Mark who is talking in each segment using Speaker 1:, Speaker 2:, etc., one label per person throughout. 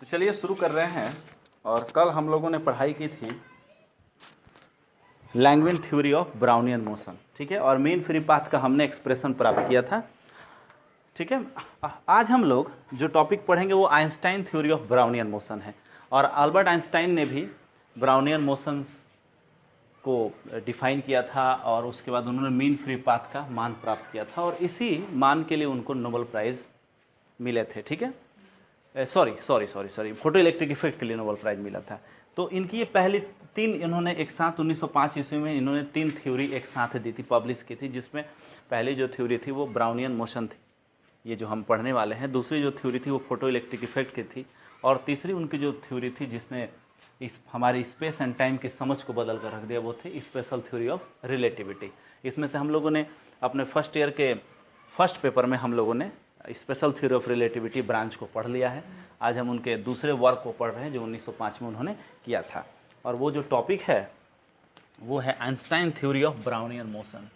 Speaker 1: तो चलिए शुरू कर रहे हैं। और कल हम लोगों ने पढ़ाई की थी language theory of Brownian motion, ठीक है। और मीन फ्री पाथ का हमने एक्सप्रेशन प्राप्त किया था, ठीक है। आज हम लोग जो टॉपिक पढ़ेंगे वो Einstein theory of Brownian motion है। और अल्बर्ट आइंस्टाइन ने भी ब्राउनियन मोशन को डिफाइन किया था और उसके बाद उन्होंने मीन फ्री पाथ का मान प्राप्त किया था और इसी मान के लिए उनको नोबेल प्राइज़ मिले थे, ठीक है। सॉरी फोटो इलेक्ट्रिक इफेक्ट के लिए नोबेल प्राइज़ मिला था। तो इनकी ये पहली तीन इन्होंने एक साथ 1905 ईस्वी में इन्होंने 3 थ्योरी एक साथ दी थी, पब्लिश की थी, जिसमें पहली जो थ्योरी थी वो ब्राउनियन मोशन थी, ये जो हम पढ़ने वाले हैं। दूसरी जो थ्योरी थी वो फोटो इलेक्ट्रिक इफेक्ट की थी और तीसरी उनकी जो थ्योरी थी जिसने इस हमारी स्पेस एंड टाइम की समझ को बदल कर रख दिया वो थी स्पेशल थ्योरी ऑफ रिलेटिविटी। इसमें से हम लोगों ने अपने फर्स्ट ईयर के फर्स्ट पेपर में हम लोगों ने special theory of relativity branch को पढ़ लिया है। आज हम उनके दूसरे वर्क को पढ़ रहे हैं जो 1905 में उन्होंने किया था। और वो जो टॉपिक है वो है Einstein theory of Brownian motion.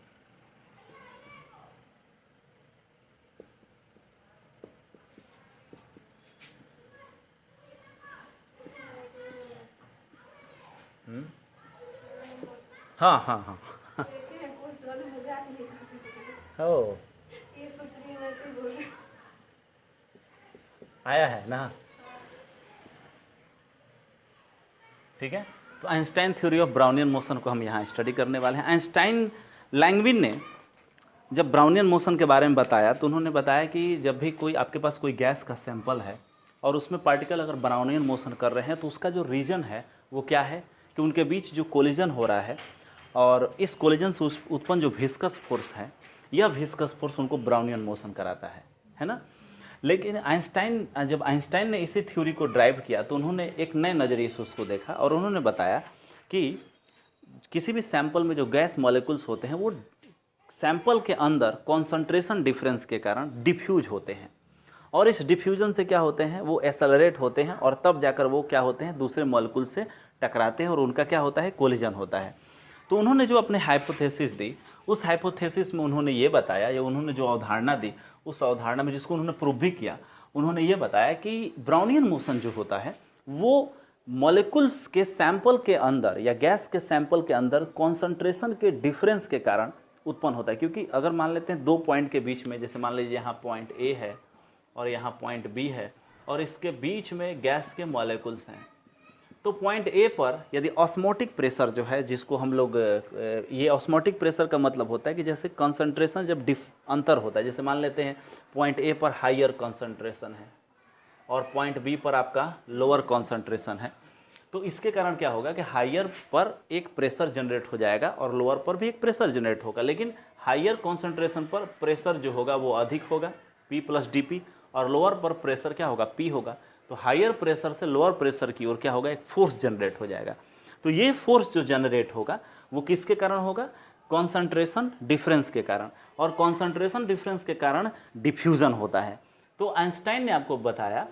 Speaker 1: हाँ हाँ हाँ हो आया है ना, ठीक है। तो Einstein theory of Brownian motion को हम यहाँ स्टडी करने वाले हैं। आइंस्टाइन लैंग्विन ने जब ब्राउनियन मोशन के बारे में बताया तो उन्होंने बताया कि जब भी कोई आपके पास कोई गैस का सैंपल है और उसमें पार्टिकल अगर ब्राउनियन मोशन कर रहे हैं तो उसका जो रीजन है वो क्या है कि उनके बीच जो कोलिजन हो रहा है और इस कोलिजन से उत्पन्न जो विस्कस फोर्स है, यह विस्कस फोर्स उनको ब्राउनियन मोशन कराता है ना। लेकिन जब आइंस्टाइन ने इसी थ्योरी को ड्राइव किया तो उन्होंने एक नए नज़रिए से उसको देखा और उन्होंने बताया कि किसी भी सैंपल में जो गैस मॉलिक्यूल्स होते हैं वो सैंपल के अंदर कॉन्सेंट्रेशन डिफरेंस के कारण डिफ्यूज होते हैं और इस डिफ्यूजन से क्या होते हैं वो एक्सेलरेट होते हैं और तब जाकर वो क्या होते हैं दूसरे मॉलिक्यूल से टकराते हैं और उनका क्या होता है कोलिजन होता है। तो उन्होंने जो अपने हाइपोथेसिस दी उस हाइपोथेसिस में उन्होंने ये बताया या उन्होंने जो अवधारणा दी उस अवधारणा में जिसको उन्होंने प्रूव भी किया, उन्होंने ये बताया कि ब्राउनियन मोशन जो होता है वो मॉलिक्यूल्स के सैंपल के अंदर या गैस के सैंपल के अंदर कॉन्सेंट्रेशन के डिफरेंस के कारण उत्पन्न होता है। क्योंकि अगर मान लेते हैं दो पॉइंट के बीच में, जैसे मान लीजिए यहाँ पॉइंट ए है और यहाँ पॉइंट बी है और इसके बीच में गैस के मॉलिक्यूल्स हैं, तो पॉइंट ए पर यदि ऑस्मोटिक प्रेशर जो है जिसको हम लोग ये ऑस्मोटिक प्रेशर का मतलब होता है कि जैसे कंसंट्रेशन जब अंतर होता है, जैसे मान लेते हैं पॉइंट ए पर हायर कंसंट्रेशन है और पॉइंट बी पर आपका लोअर कंसंट्रेशन है, तो इसके कारण क्या होगा कि हायर पर एक प्रेशर जनरेट हो जाएगा और लोअर पर भी एक प्रेशर जनरेट होगा। लेकिन हायर कॉन्सेंट्रेशन पर प्रेशर जो होगा वो अधिक होगा P + dP और लोअर पर प्रेशर क्या होगा P होगा। तो हायर प्रेशर से लोअर प्रेशर की ओर क्या होगा एक फोर्स जनरेट हो जाएगा। तो ये फोर्स जो जनरेट होगा वो किसके कारण होगा, कॉन्सेंट्रेशन डिफरेंस के कारण, और कॉन्सेंट्रेशन डिफरेंस के कारण डिफ्यूजन होता है। तो आइंस्टाइन ने आपको बताया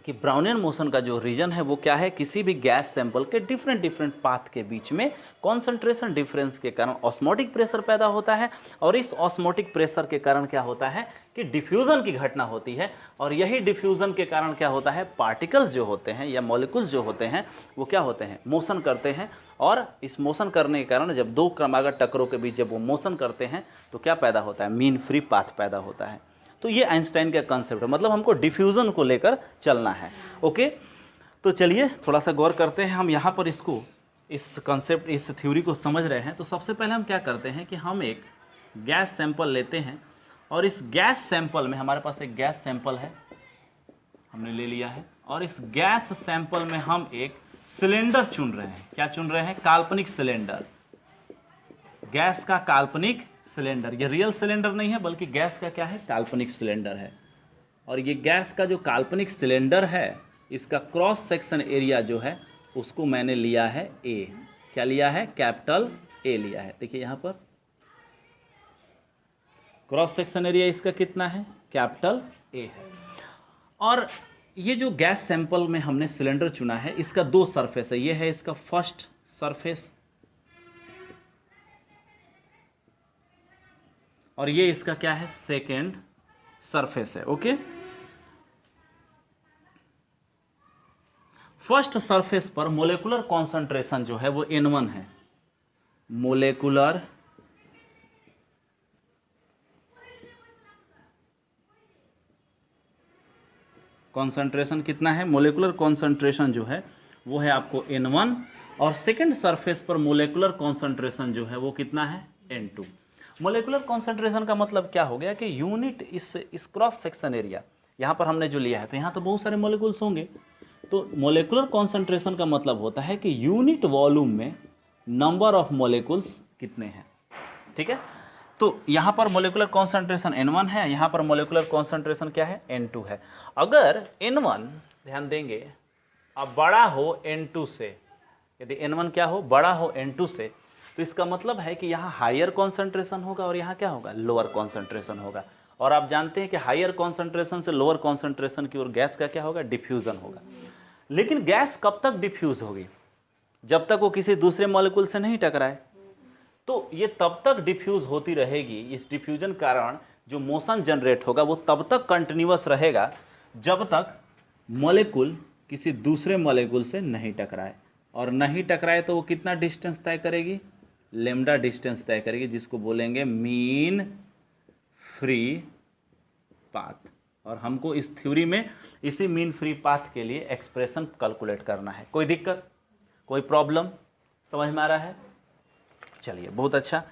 Speaker 1: कि ब्राउनियन मोशन का जो रीजन है वो क्या है, किसी भी गैस सैंपल के डिफरेंट पाथ के बीच में कॉन्सेंट्रेशन डिफरेंस के कारण ऑस्मोटिक प्रेशर पैदा होता है और इस ऑस्मोटिक प्रेशर के कारण क्या होता है कि डिफ्यूज़न की घटना होती है। और यही डिफ्यूज़न के कारण क्या होता है, पार्टिकल्स जो होते हैं या मॉलिक्यूल्स जो होते हैं वो क्या होते हैं, मोशन करते हैं। और इस मोशन करने के कारण जब दो क्रमागत टक्करों के बीच जब वो मोशन करते हैं तो क्या पैदा होता है, मीन फ्री पाथ पैदा होता है। तो ये आइंस्टाइन का कंसेप्ट है, मतलब हमको डिफ्यूज़न को लेकर चलना है। ओके, तो चलिए थोड़ा सा गौर करते हैं। हम यहाँ पर इसको इस कंसेप्ट इस थ्योरी को समझ रहे हैं तो सबसे पहले हम क्या करते हैं कि हम एक गैस सैंपल लेते हैं और इस गैस सैंपल में हमारे पास एक गैस सैंपल है, हमने ले लिया है, और इस गैस सैंपल में हम एक सिलेंडर चुन रहे हैं। क्या चुन रहे हैं, काल्पनिक सिलेंडर, गैस का काल्पनिक सिलेंडर। ये रियल सिलेंडर नहीं है बल्कि गैस का क्या है, काल्पनिक सिलेंडर है। और ये गैस का जो काल्पनिक सिलेंडर है इसका क्रॉस सेक्शन एरिया जो है उसको मैंने लिया है ए। क्या लिया है, कैपिटल ए लिया है। देखिए यहाँ पर क्रॉस सेक्शन एरिया इसका कितना है, कैपिटल ए है। और ये जो गैस सैंपल में हमने सिलेंडर चुना है इसका दो सरफेस है, ये है इसका फर्स्ट सरफेस और ये इसका क्या है, सेकेंड सरफेस है। ओके, फर्स्ट सरफेस पर मोलेकुलर कॉन्सेंट्रेशन जो है वो N1 है। मोलेकुलर कॉन्सेंट्रेशन कितना है? मोलेकुलर कॉन्सेंट्रेशन जो है वो है आपको N1, और सेकंड सरफेस पर मोलेकुलर कॉन्सेंट्रेशन जो है वो कितना है? N2। मोलेकुलर कॉन्सेंट्रेशन का मतलब क्या हो गया कि यूनिट इस क्रॉस सेक्शन एरिया यहाँ पर हमने जो लिया है, तो यहाँ तो बहुत सारे मोलेकुल्स होंगे, तो मोलेकुलर कॉन्सेंट्रेशन का मतलब होता है कि यूनिट वॉल्यूम में नंबर ऑफ मोलेकुल्स कितने हैं। ठीक है, तो यहाँ पर मोलेकुलर कॉन्सेंट्रेशन N1 है, यहाँ पर मोलेकुलर कॉन्सेंट्रेशन क्या है? N2 है। अगर N1, ध्यान देंगे, अब बड़ा हो N2 से, यदि N1 क्या हो? बड़ा हो N2 से, तो इसका मतलब है कि यहाँ हायर कॉन्सेंट्रेशन होगा और यहाँ क्या होगा? लोअर कॉन्सेंट्रेशन होगा। और आप जानते हैं कि हायर कॉन्सेंट्रेशन से लोअर कॉन्सेंट्रेशन की ओर गैस का क्या होगा? डिफ्यूजन होगा। लेकिन गैस कब तक डिफ्यूज होगी? जब तक वो किसी दूसरे मॉलिक्यूल से नहीं टकराए। तो ये तब तक डिफ्यूज होती रहेगी, इस डिफ्यूजन कारण जो मोशन जनरेट होगा वो तब तक कंटिन्यूअस रहेगा जब तक मॉलिक्यूल किसी दूसरे मॉलिक्यूल से नहीं टकराए। और नहीं टकराए तो वो कितना डिस्टेंस तय करेगी? लैम्डा डिस्टेंस तय करेगी, जिसको बोलेंगे मीन फ्री पाथ। और हमको इस थ्योरी में इसी मीन फ्री पाथ के लिए एक्सप्रेशन कैलकुलेट करना है। कोई दिक्कत, कोई प्रॉब्लम समझ में आ रहा है? चलिए, बहुत अच्छा।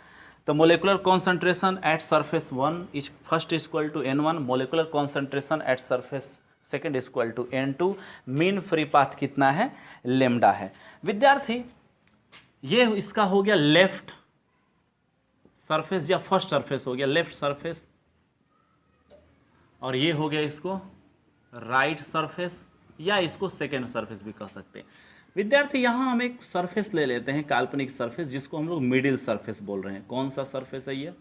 Speaker 1: तो molecular concentration at surface 1 is first is equal to N1, molecular concentration at surface second is equal to N2, mean free path कितना है? लैम्डा है। विद्यार्थी, ये इसका हो गया लेफ्ट सरफेस या फर्स्ट सरफेस हो गया लेफ्ट सरफेस, और ये हो गया इसको राइट सरफेस, या इसको सेकेंड सरफेस भी कह सकते हैं। विद्यार्थी, यहां हम एक सरफेस ले लेते हैं, काल्पनिक सरफेस, जिसको हम लोग मिडिल सरफेस बोल रहे हैं। कौन सा सरफेस है ये?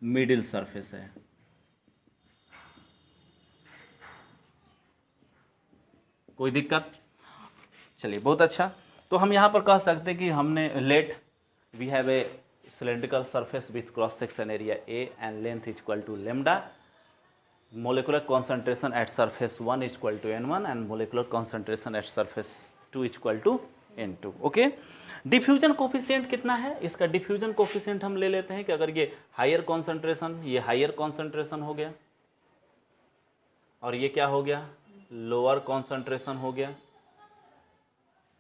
Speaker 1: मिडिल सरफेस है। कोई दिक्कत? चलिए, बहुत अच्छा। तो हम यहां पर कह सकते हैं कि हमने let we have a cylindrical surface with cross section area A and length is equal to lambda, molecular concentration at surface 1 is equal to N1 and molecular concentration at surface 2 is equal to N2। Okay, diffusion coefficient कितना है? इसका diffusion coefficient हम ले लेते हैं कि अगर ये हायर कॉन्सेंट्रेशन, ये हायर कॉन्सेंट्रेशन हो गया और ये क्या हो गया? लोअर कॉन्सेंट्रेशन हो गया,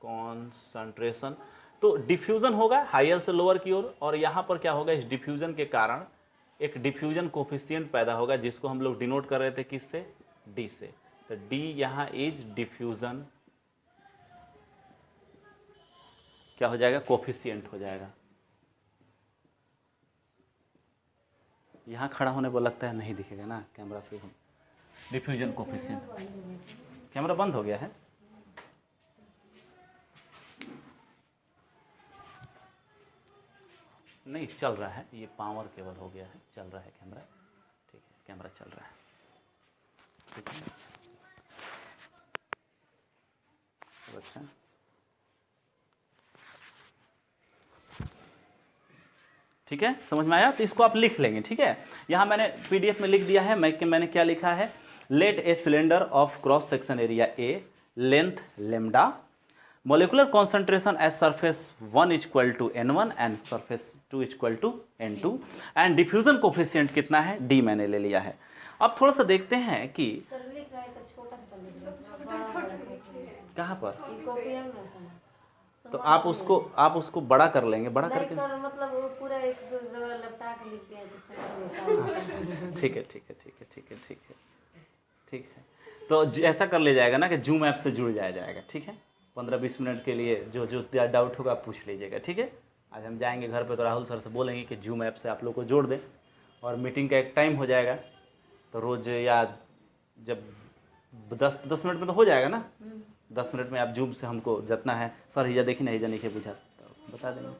Speaker 1: कॉन्सेंट्रेशन, तो डिफ्यूजन होगा हायर से लोअर की ओर, और यहाँ पर क्या होगा? इस डिफ्यूजन के कारण एक डिफ्यूजन कोफिशिएंट पैदा होगा, जिसको हम लोग डिनोट कर रहे थे किससे? D से। तो D यहाँ इज डिफ्यूजन क्या हो जाएगा? कोफिशिएंट हो जाएगा। यहाँ खड़ा होने पर लगता है नहीं दिखेगा ना कैमरा से। हम डिफ्यूजन कोफिशिएंट, कैमरा बंद हो गया है। नहीं चल रहा है, ये पावर केबल हो गया है, चल रहा है कैमरा। ठीक है, कैमरा चल रहा है। ठीक है, अच्छा, ठीक है, समझ में आया? तो इसको आप लिख लेंगे। ठीक है, यहाँ मैंने PDF में लिख दिया है। मैंने क्या लिखा है? Let a cylinder of cross section area A, length lambda, molecular concentration at surface 1 is equal to N1 and surface 2 is equal to N2 and diffusion coefficient कितना है? D मैंने ले लिया है। अब थोड़ा सा देखते हैं कि कहाँ पर, तो आप उसको बड़ा कर लेंगे, बड़ा करके मतलब पूरा एक जगह लपटा के लिखते हैं। ठीक है, ठीक है, ठीक है, ठीक है, ठीक है, ठीक है। तो ऐसा कर ले जाएगा ना कि जूम ऐप से जुड़ जाएगा। ठीक है, 15-20 मिनट के लिए जो डाउट होगा पूछ लीजिएगा। ठीक है, आज हम जाएंगे घर पे तो राहुल सर से बोलेंगे कि जूम ऐप से आप लोग को जोड़ दें, और मीटिंग का एक टाइम हो जाएगा, तो रोज़ या जब 10 मिनट में तो हो जाएगा ना, 10 मिनट में आप जूम से हमको जितना है, सर हिजा देखी नहीं, हिजा नहीं बुझा, तो बता देंगे।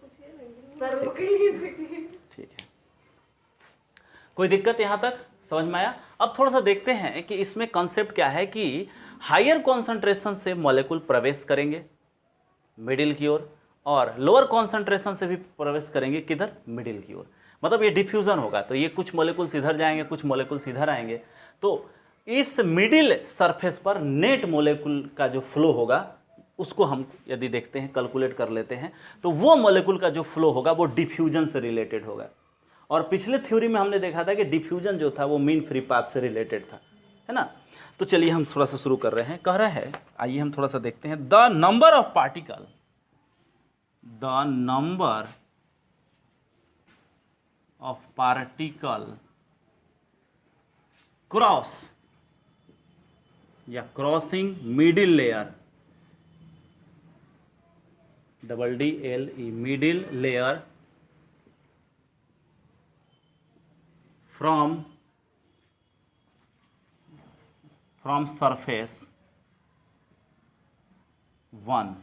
Speaker 1: ठीक है, कोई दिक्कत यहाँ तक समझ में आया? अब थोड़ा सा देखते हैं कि इसमें कॉन्सेप्ट क्या है कि हायर कॉन्सेंट्रेशन से मॉलिक्यूल प्रवेश करेंगे मिडिल की ओर, और लोअर कॉन्सेंट्रेशन से भी प्रवेश करेंगे किधर? मिडिल की ओर। मतलब ये डिफ्यूजन होगा, तो ये कुछ मॉलिक्यूल्स इधर जाएंगे, कुछ मॉलिक्यूल्स इधर आएंगे। तो इस मिडिल सरफेस पर नेट मॉलिक्यूल का जो फ्लो होगा उसको हम यदि देखते हैं, कैलकुलेट कर लेते हैं, तो वो मॉलिक्यूल का जो फ्लो होगा वो डिफ्यूजन से रिलेटेड होगा। और पिछले थ्योरी में हमने देखा था कि डिफ्यूजन जो था वो मीन फ्री पाथ से रिलेटेड था, है ना। तो चलिए हम थोड़ा सा शुरू कर रहे हैं। कह रहा है, आइए हम थोड़ा सा देखते हैं, the number of particle, the number of particle cross या crossing middle layer, DDLE, middle layer from surface 1।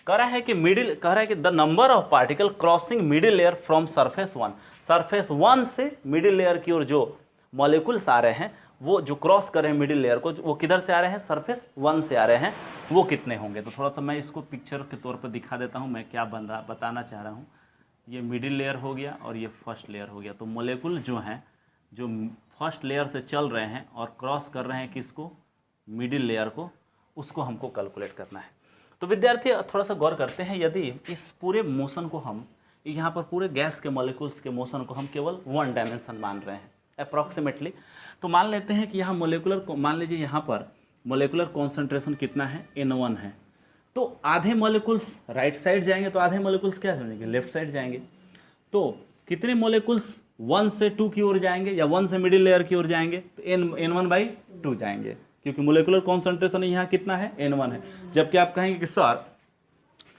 Speaker 1: कह रहा है कि मिडिल, कह रहा है कि the number of particle crossing middle layer from surface 1, surface 1 से मिडिल लेयर की ओर जो मॉलिक्यूल्स आ रहे हैं, वो जो क्रॉस कर रहे हैं मिडिल लेयर को, वो किधर से आ रहे हैं, सरफेस 1 से आ रहे हैं, वो कितने होंगे। तो थोड़ा सा मैं इसको पिक्चर के तौर पर दिखा देता हूं, मैं क्या बताना चाह रहा हूं। ये मिडिल लेयर हो गया और ये फर्स्ट लेयर हो गया। तो मॉलिक्यूल जो हैं, जो फर्स्ट लेयर से चल रहे हैं और क्रॉस कर रहे हैं किसको, मिडिल लेयर को, उसको हमको कैलकुलेट करना है। तो विद्यार्थी थोड़ा सा गौर करते हैं, यदि इस पूरे मोशन को हम, यहाँ पर पूरे गैस के मॉलिक्यूल्स के मोशन को हम केवल 1 डायमेंशन मान रहे हैं अप्रॉक्सीमेटली, तो मान लेते हैं कि यहाँ मोलिकुलर, मान लीजिए यहाँ पर मोलिकुलर कॉन्सेंट्रेशन कितना है, N1 है। तो आधे मॉलिक्यूल्स राइट साइड जाएंगे, तो आधे मॉलिक्यूल्स क्या जाएंगे, लेफ्ट साइड जाएंगे। तो कितने मॉलिक्यूल्स 1 से 2 की ओर जाएंगे या 1 से मिडिल लेयर की ओर जाएंगे, तो N1/2 जाएंगे, क्योंकि मोलिकुलर कॉन्सेंट्रेशन यहाँ कितना है, N1 है। जबकि आप कहेंगे कि सर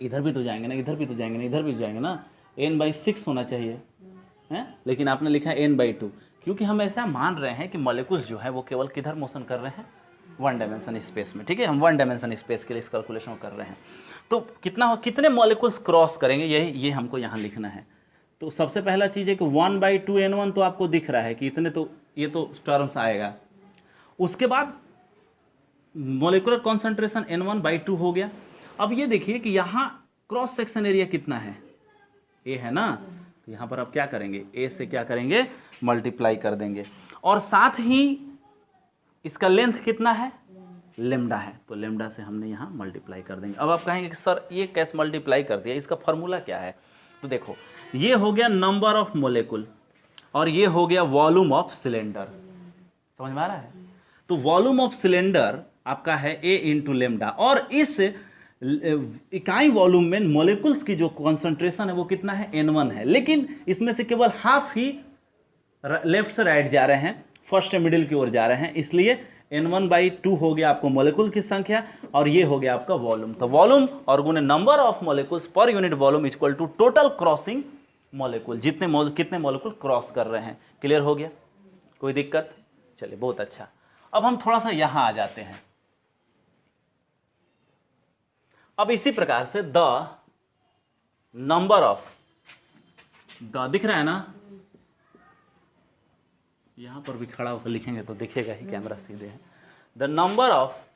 Speaker 1: इधर भी तो जाएंगे ना, इधर भी तो जाएंगे ना, इधर भी जाएंगे ना, N/6 होना चाहिए है, लेकिन आपने लिखा है N/2, क्योंकि हम ऐसा मान रहे हैं कि मॉलिक्यूल्स जो है वो केवल किधर मोशन कर रहे हैं, 1 डायमेंशन स्पेस में। ठीक है, हम 1 डायमेंशन स्पेस के लिए इस कैलकुलेशन कर रहे हैं। तो कितने मॉलिक्यूल्स क्रॉस करेंगे, ये हमको यहाँ लिखना है। तो सबसे पहला चीज़ है कि 1/2 N1 तो आपको दिख रहा है कि इतने, तो ये तो टर्म्स आएगा। उसके बाद मॉलिक्यूलर कॉन्सेंट्रेशन N1/2 हो गया। अब ये देखिए कि यहाँ क्रॉस सेक्शन एरिया कितना है, A है ना, तो यहाँ पर आप क्या करेंगे, A से क्या करेंगे, मल्टीप्लाई कर देंगे, और साथ ही इसका लेंथ कितना है, लेमडा है, तो लेमडा से हमने यहाँ मल्टीप्लाई कर देंगे। अब आप कहेंगे कि सर ये कैसे मल्टीप्लाई कर दिया, इसका फॉर्मूला क्या है। तो देखो, ये हो गया नंबर ऑफ मोलिक्यूल और ये हो गया वॉल्यूम ऑफ सिलेंडर, समझ में आ रहा है। तो वॉल्यूम ऑफ सिलेंडर आपका है A इंटू लेमडा, और इस इकाई वॉल्यूम में मॉलिक्यूल्स की जो कॉन्सेंट्रेशन है वो कितना है, N1 है, लेकिन इसमें से केवल हाफ ही लेफ्ट से राइट जा रहे हैं, फर्स्ट से मिडिल की ओर जा रहे हैं, इसलिए N1/2 हो गया आपको मॉलिक्यूल की संख्या, और ये हो गया आपका वॉल्यूम। तो वॉल्यूम और गुने number of molecules per unit volume equal to total crossing molecule, कितने मॉलिक्यूल क्रॉस कर रहे हैं। क्लियर हो गया, कोई दिक्कत, चलिए बहुत अच्छा। अब हम थोड़ा सा यहां आ जाते हैं। अब इसी प्रकार से द नंबर ऑफ, द दिख रहा है ना, यहां पर भी खड़ा होकर लिखेंगे तो दिखेगा ही, कैमरा सीधे है। The number of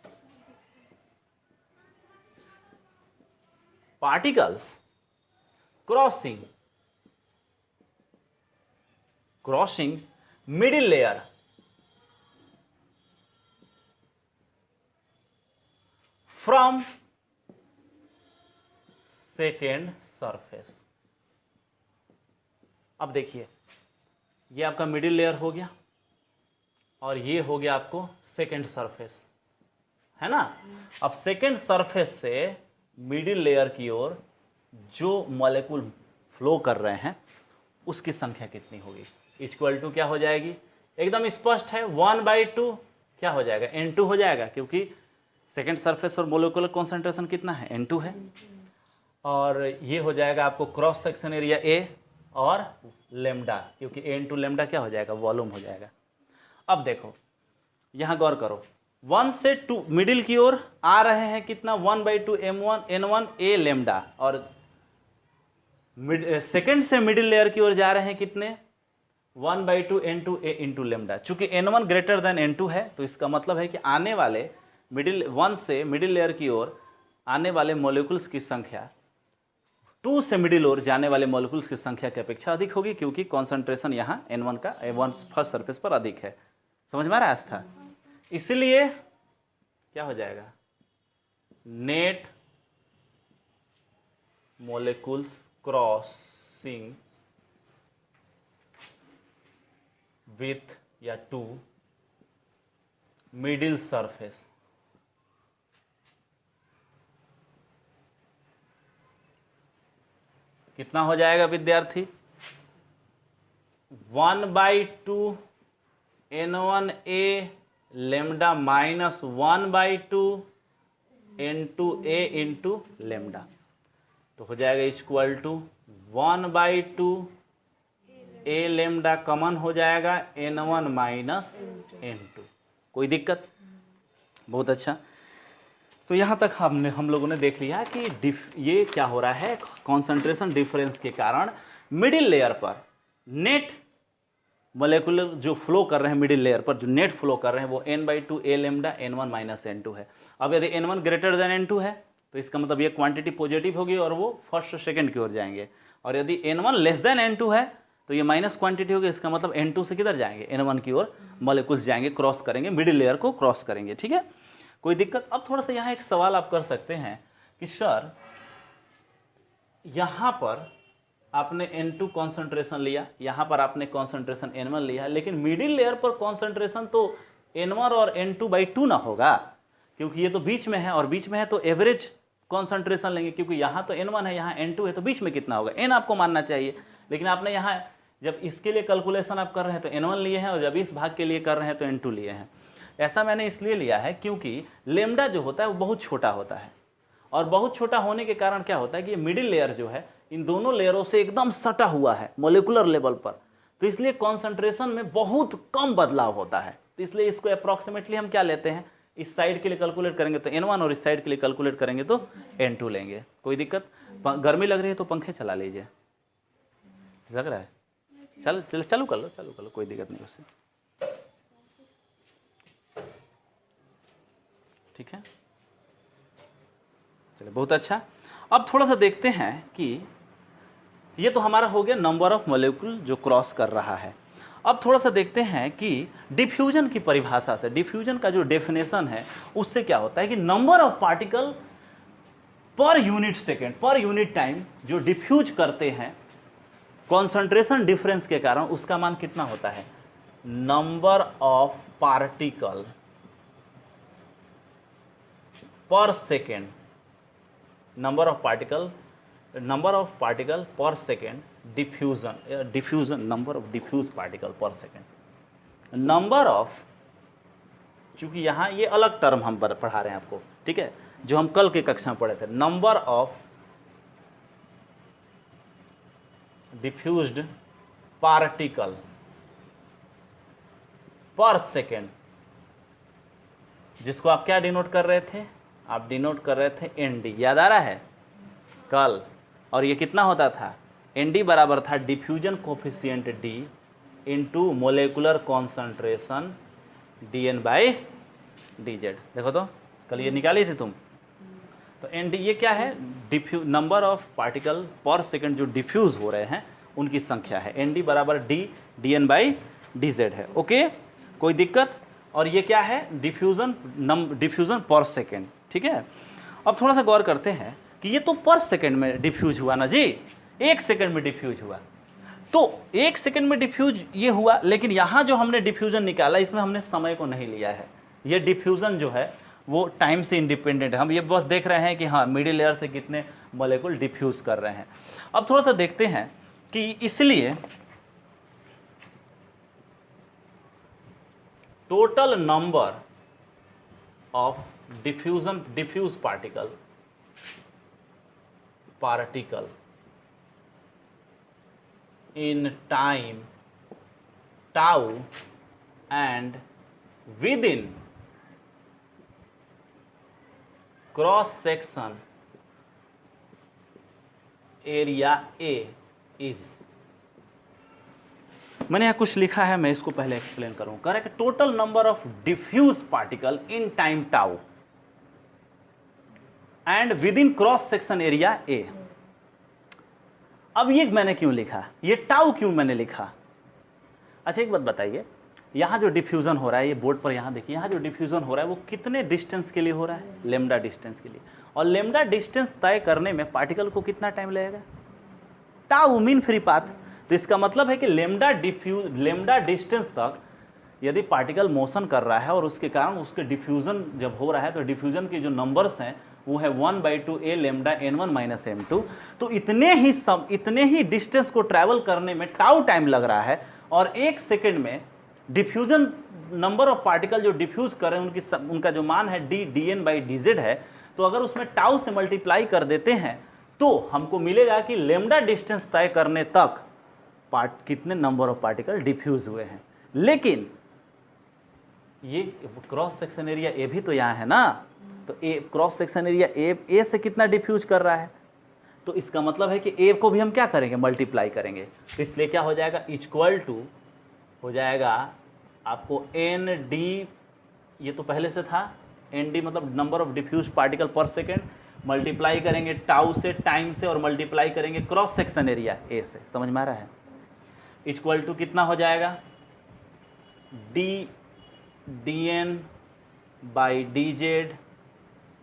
Speaker 1: particles crossing middle layer from second surface. अब देखिए, ये आपका मिडिल लेयर हो गया और ये हो गया आपको सेकेंड सरफेस, है ना। अब सेकेंड सरफेस से मिडिल लेयर की ओर जो मॉलिक्यूल फ्लो कर रहे हैं उसकी संख्या कितनी होगी, इक्वल टू क्या हो जाएगी, एकदम स्पष्ट है, 1/2 क्या हो जाएगा, N2 हो जाएगा, क्योंकि सेकेंड सरफेस और मॉलिक्यूलर कॉन्सेंट्रेशन कितना है, N2 है। और ये हो जाएगा आपको क्रॉस सेक्शन एरिया A और लेमडा, क्योंकि A इंटू लेमडा क्या हो जाएगा, वॉल्यूम हो जाएगा। अब देखो यहाँ गौर करो, 1 से 2 मिडिल की ओर आ रहे हैं कितना, 1/2 N1 A लेमडा, और सेकेंड से मिडिल लेयर की ओर जा रहे हैं कितने, 1/2 N2 A इंटू लेमडा। चूंकि N1 ग्रेटर देन N2 है, तो इसका मतलब है कि आने वाले 1 से मिडिल लेयर की ओर आने वाले मॉलिक्यूल्स की संख्या 2 से मिडिल ओर जाने वाले मॉलिक्यूल्स की संख्या की अपेक्षा अधिक होगी, क्योंकि कॉन्सेंट्रेशन यहाँ N1 का A1 फर्स्ट सरफेस पर अधिक है। समझ में आ रहा है आस्था, इसलिए क्या हो जाएगा, नेट molecules क्रॉसिंग विथ या टू मिडिल सरफेस। कितना हो जाएगा विद्यार्थी? 1/2 n1a lambda minus 1/2 n2a into lambda, तो हो जाएगा equal to 1/2 a lambda common हो जाएगा n1 माइनस n2। कोई दिक्कत? बहुत अच्छा। तो यहाँ तक हम लोगों ने देख लिया कि ये क्या हो रहा है, कॉन्सेंट्रेशन डिफरेंस के कारण मिडिल लेयर पर नेट मोलेकुलर जो फ्लो कर रहे हैं, मिडिल लेयर पर जो नेट फ्लो कर रहे हैं वो n/2 a lambda n1 minus n2 है। अब यदि n1 ग्रेटर देन n2 है तो इसका मतलब ये क्वांटिटी पॉजिटिव होगी और वो फर्स्ट और सेकंड की ओर जाएंगे, और यदि n1 लेस देन n2 है तो ये माइनस क्वांटिटी होगी, इसका मतलब n2 से किधर जाएंगे? n1 की ओर मोलेकुल्स जाएंगे, क्रॉस करेंगे, मिडिल लेयर को क्रॉस करेंगे। ठीक है, कोई दिक्कत? अब थोड़ा सा यहाँ एक सवाल आप कर सकते हैं कि सर यहाँ पर आपने n2 कॉन्सेंट्रेशन लिया, यहाँ पर आपने कॉन्सेंट्रेशन n1 लिया, लेकिन मिडिल लेयर पर कॉन्सेंट्रेशन तो n1 और n2/2 ना होगा, क्योंकि ये तो बीच में है, और बीच में है तो एवरेज कॉन्सेंट्रेशन लेंगे, क्योंकि यहाँ तो n1 है, यहाँ n2 है, तो बीच में कितना होगा? n आपको मानना चाहिए। लेकिन आपने यहाँ जब इसके लिए कैलकुलेशन आप कर रहे हैं तो n1 लिए हैं, और जब इस भाग के लिए कर रहे हैं तो n2 लिए हैं। ऐसा मैंने इसलिए लिया है क्योंकि लेमडा जो होता है वो बहुत छोटा होता है, और बहुत छोटा होने के कारण क्या होता है कि ये मिडिल लेयर जो है इन दोनों लेयरों से एकदम सटा हुआ है मोलेकुलर लेवल पर, तो इसलिए कॉन्सेंट्रेशन में बहुत कम बदलाव होता है। तो इसलिए इसको अप्रॉक्सीमेटली हम क्या लेते हैं, इस साइड के लिए कैलकुलेट करेंगे तो n1 और इस साइड के लिए कैलकुलेट करेंगे तो n2 लेंगे। कोई दिक्कत? गर्मी लग रही है तो पंखे चला लीजिए, लग रहा है? चालू कर लो, कोई दिक्कत नहीं उससे। ठीक है, चलिए बहुत अच्छा। अब थोड़ा सा देखते हैं कि ये तो हमारा हो गया नंबर ऑफ मॉलिक्यूल जो क्रॉस कर रहा है। अब थोड़ा सा देखते हैं कि डिफ्यूजन की परिभाषा से, डिफ्यूजन का जो डेफिनेशन है उससे क्या होता है कि number of particle per unit second, पर यूनिट टाइम जो डिफ्यूज करते हैं कॉन्सेंट्रेशन डिफरेंस के कारण, उसका मान कितना होता है? Number of particle per second, number of particle per second diffusion number of diffuse particle per second, number of, चूंकि यहाँ ये अलग टर्म हम पढ़ा रहे हैं आपको, ठीक है, जो हम कल के कक्षा में पढ़े थे, number of diffused particle per second, जिसको आप क्या डिनोट कर रहे थे? आप डिनोट कर रहे थे ND, याद आ रहा है कल? और ये कितना होता था? ND बराबर था diffusion coefficient D into molecular concentration dN/dz। देखो तो कल ये निकाली थी तुम। तो ND ये क्या है? नंबर ऑफ पार्टिकल पर सेकंड जो डिफ्यूज हो रहे हैं उनकी संख्या है। ND बराबर dN/dz है। ओके, कोई दिक्कत? और ये क्या है? डिफ्यूजन पर सेकेंड। ठीक है, अब थोड़ा सा गौर करते हैं कि ये तो पर सेकेंड में डिफ्यूज हुआ ना जी, 1 सेकेंड में डिफ्यूज हुआ, तो 1 सेकेंड में डिफ्यूज ये हुआ, लेकिन यहाँ जो हमने डिफ्यूजन निकाला इसमें हमने समय को नहीं लिया है। ये डिफ्यूजन जो है वो टाइम से इंडिपेंडेंट है, हम ये बस देख रहे हैं कि हाँ मिडिल लेयर से कितने मॉलिक्यूल डिफ्यूज कर रहे हैं। अब थोड़ा सा देखते हैं कि इसलिए total number of diffuse particle in time tau and within cross section area A is, मैंने यहाँ कुछ लिखा है, मैं इसको पहले एक्सप्लेन करूँ। Correct, total number of diffuse particle in time tau and within cross section area A. अब ये मैंने क्यों लिखा, ये टाउ क्यों मैंने लिखा? अच्छा एक बात बताइए, यहाँ जो डिफ्यूज़न हो रहा है, ये बोर्ड पर यहाँ देखिए, यहाँ जो डिफ्यूज़न हो रहा है वो कितने डिस्टेंस के लिए हो रहा है, लेमडा डिस्टेंस के लिए। और लेमडा डिस्टेंस तय करने में पार्टिकल को कितना टाइम लगेगा, टाउ मीन फ्री पाथ। तो इसका मतलब है कि लेमडा डिस्टेंस तक यदि पार्टिकल मोशन कर रहा है और उसके कारण उसके डिफ्यूज़न जब हो रहा है, तो डिफ्यूज़न के जो नंबर्स हैं वो है 1/2 a lambda n1 minus m2। तो इतने ही डिस्टेंस को ट्रैवल करने में टाउ टाइम लग रहा है, और 1 सेकेंड में डिफ्यूजन नंबर ऑफ पार्टिकल जो डिफ्यूज कर रहे हैं उनका जो मान है dn/dz है। तो अगर उसमें टाउ से मल्टीप्लाई कर देते हैं तो हमको मिलेगा कि लेमडा डिस्टेंस तय करने तक कितने नंबर ऑफ पार्टिकल डिफ्यूज हुए हैं। लेकिन ये क्रॉस सेक्शन एरिया ए भी तो यहाँ है ना, तो ए क्रॉस सेक्शन एरिया ए से कितना डिफ्यूज कर रहा है, तो इसका मतलब है कि ए को भी हम क्या करेंगे, मल्टीप्लाई करेंगे। तो इसलिए क्या हो जाएगा, इक्वल टू हो जाएगा आपको एन डी, ये तो पहले से था, एन डी मतलब number of diffuse particle per second, multiply करेंगे टाउ से, टाइम से, और मल्टीप्लाई करेंगे क्रॉस सेक्शन एरिया ए से। समझ में आ रहा है? इक्वल टू कितना हो जाएगा, dn/dz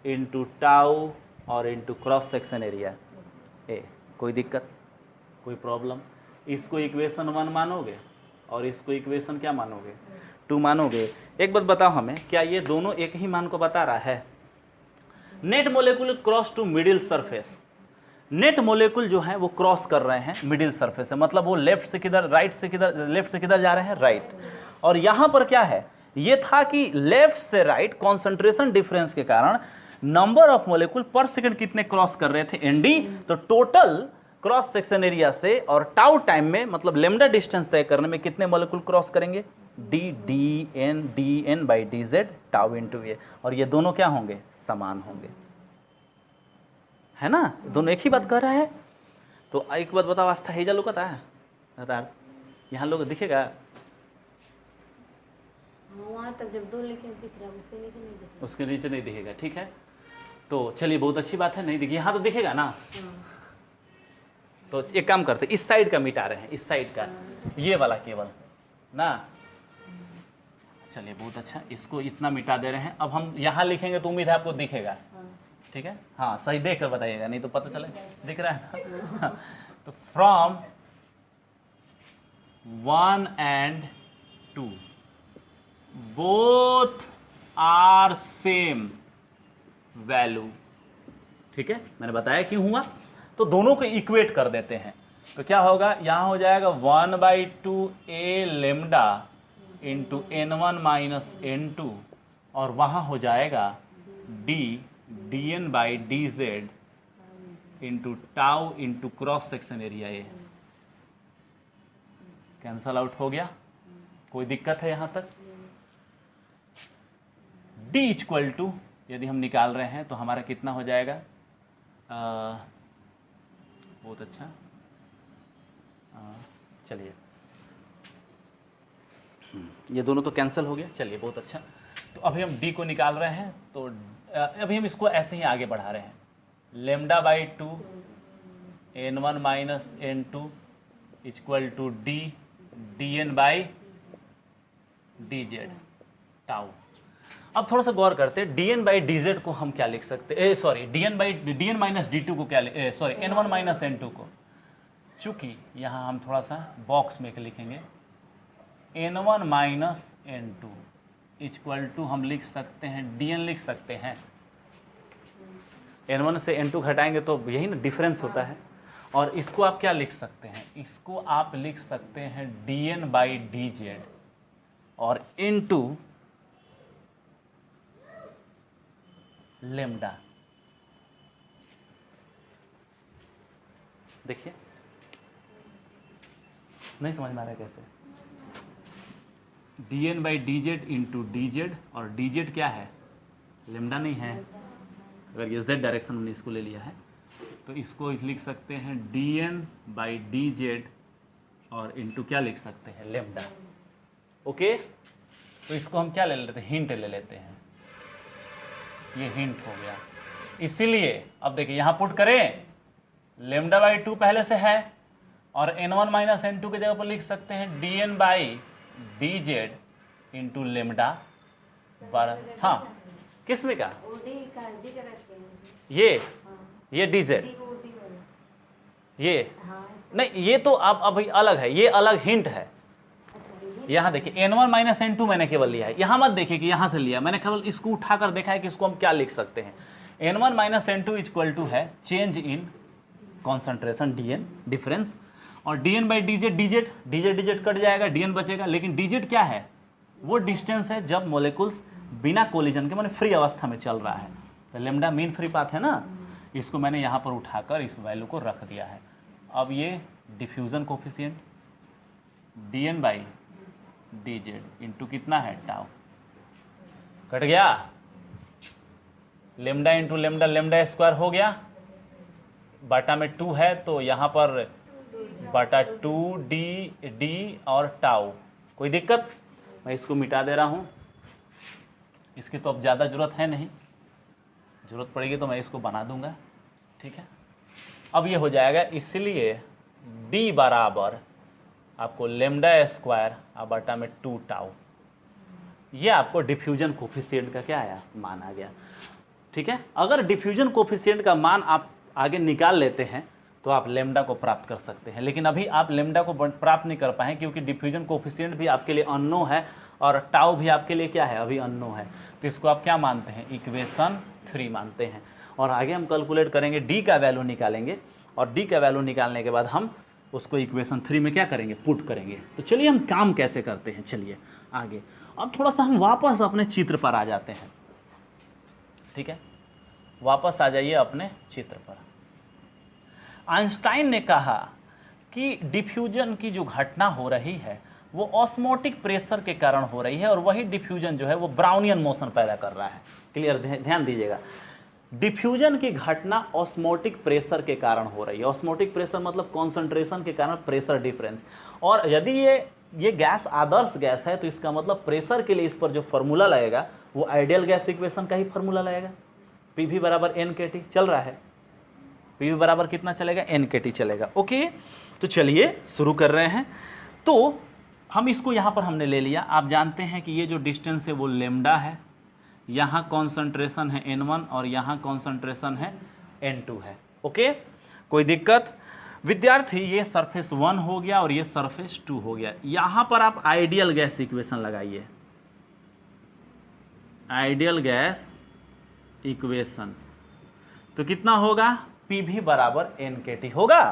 Speaker 1: इंटू टाउ और इंटू क्रॉस सेक्शन एरिया ए। कोई दिक्कत, कोई प्रॉब्लम? इसको इक्वेशन 1 मानोगे और इसको इक्वेशन क्या मानोगे, 2 मानोगे। एक बात बताओ हमें, क्या ये दोनों एक ही मान को बता रहा है? Net molecule cross to middle surface, net molecule जो है वो क्रॉस कर रहे हैं मिडिल सरफेस से, मतलब वो लेफ्ट से किधर, राइट से किधर, लेफ्ट से किधर जा रहे हैं, राइट। और यहां पर क्या है, ये था कि लेफ्ट से राइट कॉन्सेंट्रेशन डिफरेंस के कारण नंबर ऑफ मोलेकुल पर सेकंड कितने क्रॉस कर रहे थे, एनडी। तो टोटल क्रॉस सेक्शन एरिया से और टाउ टाइम में, मतलब लेमडा डिस्टेंस तय करने में कितने मोलेकुल क्रॉस करेंगे, dn/dz टाउ इंटू ए। और ये दोनों क्या होंगे, समान होंगे, है ना, दोनों एक ही बात कह रहा है। तो एक बात बताओ, आस्था हेजा लोग है यहाँ लोग दिखेगा,
Speaker 2: वहाँ तक जब 2 लिखे दिख रहा है, उसके नीचे नहीं दिख रहा,
Speaker 1: उसके नीचे नहीं दिखेगा, ठीक है। तो चलिए बहुत अच्छी बात है, नहीं दिखी, यहाँ तो दिखेगा ना। तो एक काम करते, इस साइड का मिटा रहे हैं, इस साइड का, ये वाला केवल ना। चलिए बहुत अच्छा, इसको इतना मिटा दे रहे हैं। अब हम यहाँ लिखेंगे तो उम्मीद है आपको दिखेगा, ठीक है। हाँ सही देख कर बताइएगा, नहीं तो पता चले दिख रहा है ना। तो from 1 and 2 both are same value, ठीक है। मैंने बताया क्यों हुआ, तो दोनों को इक्वेट कर देते हैं। तो क्या होगा, यहां हो जाएगा 1/2 a lambda into n1 minus n2, और वहां हो जाएगा dn/dz into tau into cross section area ए। कैंसल आउट हो गया, कोई दिक्कत है यहां तक? d इक्वल टू यदि हम निकाल रहे हैं तो हमारा कितना हो जाएगा, बहुत अच्छा, चलिए ये दोनों तो कैंसिल हो गया, चलिए बहुत अच्छा। तो अभी हम d को निकाल रहे हैं, तो अभी हम इसको ऐसे ही आगे बढ़ा रहे हैं, लेमडा/2 n1 minus n2 equal to dn/dz tau. अब थोड़ा सा गौर करते हैं, dn/dz को हम क्या लिख सकते हैं, सॉरी dn माइनस d2 को क्या, सॉरी n1 माइनस n2 को। चूंकि यहाँ हम थोड़ा सा बॉक्स में लिखेंगे n1 minus n2 equal to हम लिख सकते हैं dn, लिख सकते हैं n1 से n2 घटाएंगे तो यही ना डिफरेंस होता है। और इसको आप क्या लिख सकते हैं, इसको आप लिख सकते हैं dn/dz और इनटू लेमडा। देखिए नहीं समझ में आ रहा है कैसे, dn/dz इंटू dz, और dz क्या है, लेमडा नहीं है। अगर ये z डायरेक्शन हमने इसको ले लिया है तो इसको लिख सकते हैं dn/dz और इंटू क्या लिख सकते हैं, लेमडा। ओके, तो इसको हम क्या ले लेते हैं, हिंट ले लेते हैं, ये हिंट हो गया। इसीलिए अब देखिए यहाँ पुट करें, लेमडा/2 पहले से है और n1 माइनस n2 की जगह पर लिख सकते हैं dn/dz इंटू लेमडा बारह, हाँ किस में का,
Speaker 2: ओडी का डी का रखते हैं।
Speaker 1: ये
Speaker 2: हाँ
Speaker 1: ये डी जेड,
Speaker 2: डी को ओडी वाला।
Speaker 1: ये
Speaker 2: हाँ
Speaker 1: नहीं, ये तो आप अभी अलग है, ये अलग हिंट है।
Speaker 2: अच्छा ये
Speaker 1: यहाँ देखिए n1 माइनस n2 मैंने केवल लिया है, यहाँ मत देखिए कि यहाँ से लिया, मैंने केवल इसको उठाकर देखा है कि इसको हम क्या लिख सकते हैं। n1 minus n2 equal to है change in concentration dn difference, और dn by dz, dz cut जाएगा, dn बचेगा, लेकिन dz क्या है, वो डिस्टेंस है जब मोलिकुल्स बिना कोलिजन के, माने फ्री अवस्था में चल रहा है। तो लेमडा मीन फ्री पाथ है ना, इसको मैंने यहाँ पर उठाकर इस वैल्यू को रख दिया है। अब ये diffusion coefficient dn by dz into कितना है टाउ, कट गया, lambda into lambda, lambda square हो गया, बाटा में 2 है तो यहाँ पर बाटा 2d और टाउ। कोई दिक्कत, मैं इसको मिटा दे रहा हूँ, इसकी तो अब ज़्यादा ज़रूरत है नहीं, ज़रूरत पड़ेगी तो मैं इसको बना दूंगा, ठीक है। अब ये हो जाएगा, इसलिए d बराबर आपको लेमडा स्क्वायर बटा में 2 टाउ, ये आपको डिफ्यूजन कोफिशिएंट का क्या आया, मान आ गया, ठीक है। अगर डिफ्यूजन कोफिशिएंट का मान आप आगे निकाल लेते हैं तो आप लेमडा को प्राप्त कर सकते हैं, लेकिन अभी आप लेमडा को प्राप्त नहीं कर पाए क्योंकि डिफ्यूजन कोफिशिएंट भी आपके लिए अननो है और टाउ भी आपके लिए क्या है, अभी अननो है। तो इसको आप क्या मानते हैं, इक्वेशन 3 मानते हैं, और आगे हम कैलकुलेट करेंगे, डी का वैल्यू निकालेंगे, और डी का वैल्यू निकालने के बाद हम उसको इक्वेशन 3 में क्या करेंगे, पुट करेंगे। तो चलिए हम काम कैसे करते हैं, चलिए आगे। अब थोड़ा सा हम वापस अपने चित्र पर आ जाते हैं, ठीक है, वापस आ जाइए अपने चित्र पर। आइंस्टाइन ने कहा कि डिफ्यूजन की जो घटना हो रही है वो ऑस्मोटिक प्रेशर के कारण हो रही है, और वही डिफ्यूजन जो है वो ब्राउनियन मोशन पैदा कर रहा है। क्लियर, ध्यान दीजिएगा, डिफ्यूजन की घटना ऑस्मोटिक प्रेशर के कारण हो रही है। ऑस्मोटिक प्रेशर मतलब कॉन्सेंट्रेशन के कारण प्रेशर डिफरेंस, और यदि ये गैस आदर्श गैस है तो इसका मतलब प्रेशर के लिए इस पर जो फॉर्मूला लगेगा वो आइडियल गैस इक्वेशन का ही फॉर्मूला लगेगा, पीवी बराबर NKT चल रहा है, पीवी बराबर कितना चलेगा, NKT चलेगा। ओके, तो चलिए शुरू कर रहे हैं। तो हम इसको यहाँ पर हमने ले लिया, आप जानते हैं कि ये जो डिस्टेंस है वो लेमडा है, यहाँ कॉन्सेंट्रेशन है N1 और यहाँ कॉन्सेंट्रेशन है N2 है। ओके, कोई दिक्कत विद्यार्थी, ये सरफेस 1 हो गया और ये सरफेस 2 हो गया। यहाँ पर आप आइडियल गैस इक्वेशन लगाइए, आइडियल गैस इक्वेशन, तो कितना होगा, PV बराबर NKT होगा।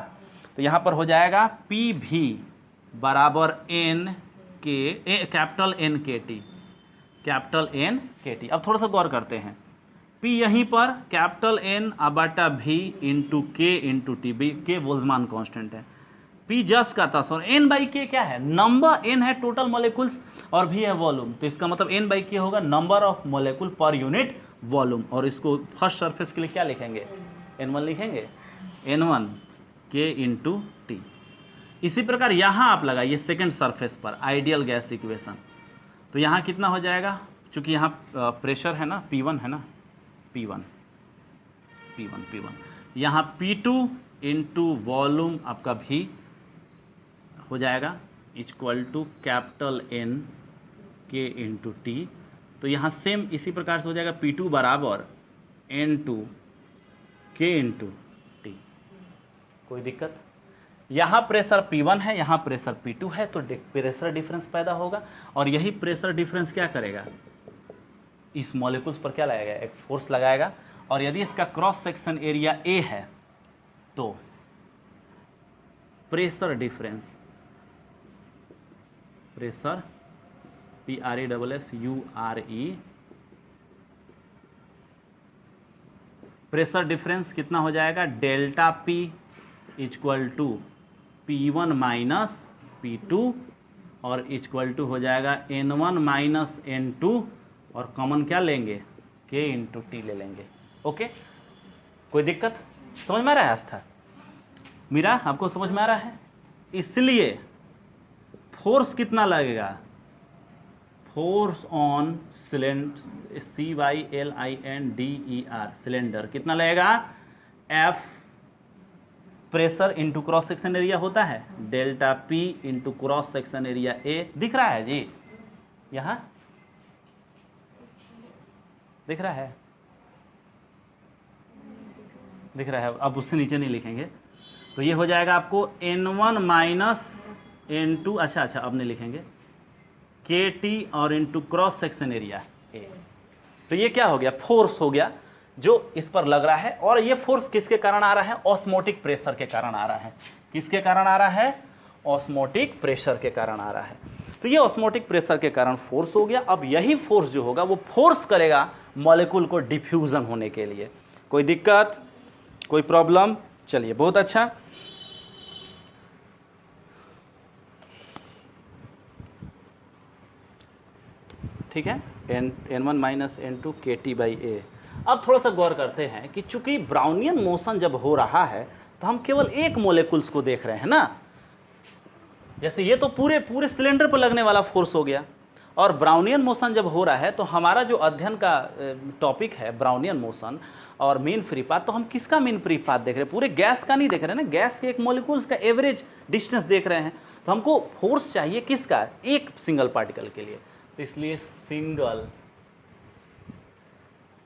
Speaker 1: तो यहाँ पर हो जाएगा PV बराबर कैपिटल NKT। अब थोड़ा सा गौर करते हैं, P यहीं पर कैपिटल N बटा V into K into T, K Boltzmann constant है, P जस का तस, और N बाई K क्या है, नंबर, N है टोटल मोलिकुल्स और V है वॉल्यूम, तो इसका मतलब N बाई K होगा नंबर ऑफ मोलिकुल पर यूनिट वॉल्यूम। और इसको फर्स्ट सरफेस के लिए क्या लिखेंगे, N1 लिखेंगे, N1 K इंटू T। इसी प्रकार यहाँ आप लगाइए सेकेंड सरफेस पर आइडियल गैस इक्वेशन, तो यहाँ कितना हो जाएगा, चूँकि यहाँ प्रेशर है ना, P1 है ना, P1, यहाँ P2 इंटू वॉल्यूम आपका V हो जाएगा equal to capital N K into T। तो यहाँ सेम इसी प्रकार से हो जाएगा, P2 बराबर N2 K इंटू T। कोई दिक्कत, यहाँ प्रेशर P1 है, यहाँ प्रेशर P2 है, तो प्रेशर डिफरेंस पैदा होगा, और यही प्रेशर डिफरेंस क्या करेगा, इस मॉलिक्यूल्स पर क्या लगाएगा, एक फोर्स लगाएगा। और यदि इसका क्रॉस सेक्शन एरिया A है तो pressure difference, pressure PRESSURE, pressure difference कितना हो जाएगा, delta P equal to P1 minus P2 और इक्वल टू हो जाएगा N1 माइनस N2, और कॉमन क्या लेंगे, K इंटू T ले लेंगे। ओके, कोई दिक्कत, समझ में आ रहा है आस्था, मीरा आपको समझ में आ रहा है। इसलिए फोर्स कितना लगेगा, force on cylinder, CYLINDER cylinder कितना लगेगा, F pressure into cross section area होता है, delta P into cross section area A, दिख रहा है जी, यहाँ दिख रहा है? दिख रहा है? अब उससे नीचे नहीं लिखेंगे, तो ये हो जाएगा आपको N1 माइनस N2, अच्छा अब नहीं लिखेंगे, KT और into cross section area A। तो ये क्या हो गया? फोर्स हो गया जो इस पर लग रहा है, और ये फोर्स किसके कारण आ रहा है? ऑस्मोटिक प्रेशर के कारण आ रहा है। किसके कारण आ रहा है? ऑस्मोटिक प्रेशर के कारण आ रहा है। तो ये ऑस्मोटिक प्रेशर के कारण फोर्स हो गया। अब यही फोर्स जो होगा वो फोर्स करेगा मॉलिक्यूल को डिफ्यूजन होने के लिए। कोई दिक्कत, कोई प्रॉब्लम? चलिए, बहुत अच्छा। ठीक है, N1 minus N2 KT by A। अब थोड़ा सा गौर करते हैं कि चूंकि ब्राउनियन मोशन जब हो रहा है तो हम केवल एक मोलेकुल्स को देख रहे हैं ना। जैसे ये तो पूरे सिलेंडर पर लगने वाला फोर्स हो गया, और ब्राउनियन मोशन जब हो रहा है तो हमारा जो अध्ययन का टॉपिक है ब्राउनियन मोशन और मीन फ्री पाथ, तो हम किसका मीन फ्री पाथ देख रहे हैं? पूरे गैस का नहीं देख रहे हैं ना, गैस के एक मोलिकुल्स का एवरेज डिस्टेंस देख रहे हैं। तो हमको फोर्स चाहिए किसका? एक सिंगल पार्टिकल के लिए। तो इसलिए single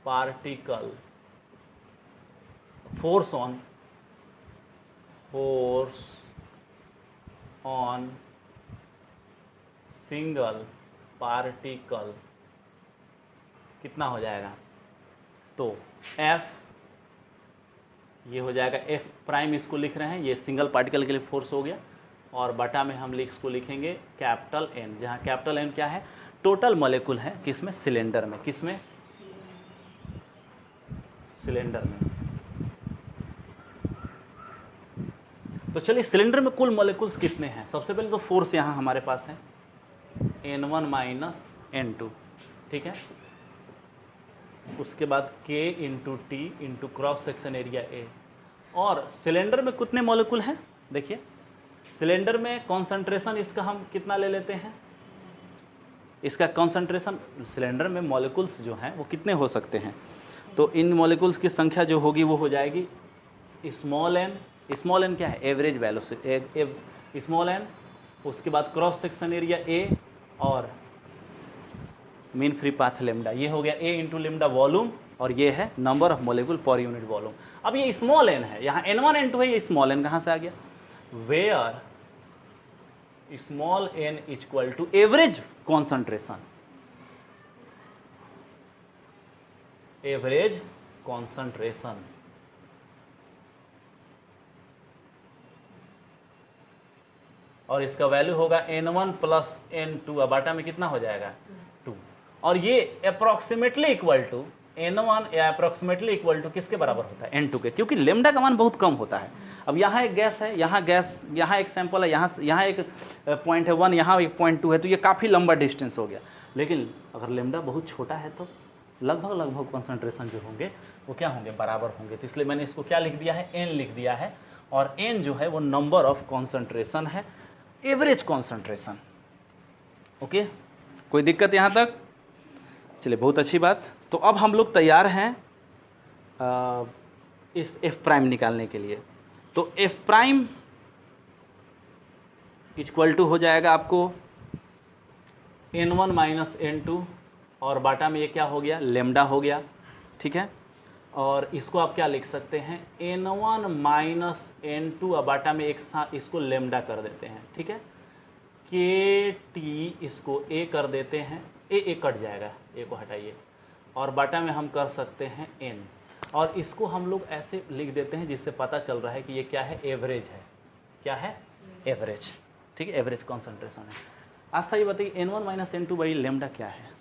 Speaker 1: particle force on single particle कितना हो जाएगा? तो F, ये हो जाएगा F प्राइम, इसको लिख रहे हैं, ये सिंगल पार्टिकल के लिए फोर्स हो गया, और बटा में हम इसको लिखेंगे कैपिटल N, जहाँ कैपिटल N क्या है? टोटल मॉलिक्यूल है किसमें? सिलेंडर में। किसमें? सिलेंडर में। तो चलिए, सिलेंडर में कुल मॉलिक्यूल्स कितने हैं? सबसे पहले तो फोर्स यहाँ हमारे पास है N1 माइनस N2, ठीक है। उसके बाद K into T into cross section area A। और सिलेंडर में कितने मॉलिक्यूल हैं? देखिए, सिलेंडर में कॉन्सेंट्रेशन इसका हम कितना ले लेते हैं? इसका कॉन्सेंट्रेशन, सिलेंडर में मॉलिक्यूल्स जो हैं वो कितने हो सकते हैं? तो इन मॉलिक्यूल्स की संख्या जो होगी वो हो जाएगी स्मॉल n। स्मॉल n क्या है? Average velocity, small n। उसके बाद क्रॉस सेक्शन एरिया A और मीन फ्री पाथ लेमडा। ये हो गया A इंटू लेमडा वॉल्यूम, और ये है नंबर ऑफ मॉलिक्यूल पर यूनिट वॉल्यूम। अब ये स्मॉल n है, यहाँ N1 N2 है, ये स्मॉल n कहाँ से आ गया? Where small n equal to average concentration, average concentration. और इसका वैल्यू होगा N1 प्लस N2, अब बाटा में कितना हो जाएगा? 2। और ये अप्रोक्सीमेटली इक्वल टू N1 या अप्रोक्सीमेटली इक्वल टू किसके बराबर होता है? N2 के, क्योंकि लेमडा का मान बहुत कम होता है। अब यहाँ एक गैस है, यहाँ गैस, यहाँ एक सैंपल है, यहाँ एक पॉइंट है 1, यहाँ एक पॉइंट 2 है, तो ये काफ़ी लंबा डिस्टेंस हो गया। लेकिन अगर लेमडा बहुत छोटा है तो लगभग कॉन्सेंट्रेशन जो होंगे वो क्या होंगे? बराबर होंगे। तो इसलिए मैंने इसको क्या लिख दिया है? N लिख दिया है, और N जो है वो नंबर ऑफ कॉन्सेंट्रेशन है, एवरेज कॉन्सेंट्रेशन। ओके, कोई दिक्कत यहाँ तक? चलिए, बहुत अच्छी बात। तो अब हम लोग तैयार हैं F प्राइम निकालने के लिए। तो F प्राइम इक्वल टू हो जाएगा आपको N1 माइनस N2, और बाटा में ये क्या हो गया? लेमडा हो गया, ठीक है। और इसको आप क्या लिख सकते हैं? N1 माइनस N2, और बाटा में एक साथ इसको लेमडा कर देते हैं, ठीक है। KT इसको A कर देते हैं, A कट जाएगा, A को हटाइए, और बाटा में हम कर सकते हैं N, और इसको हम लोग ऐसे लिख देते हैं जिससे पता चल रहा है कि ये क्या है? एवरेज है। क्या है? एवरेज, ठीक है, एवरेज कॉन्सेंट्रेशन है। आस्था ये बताइए, N1 minus N2 by lambda क्या है?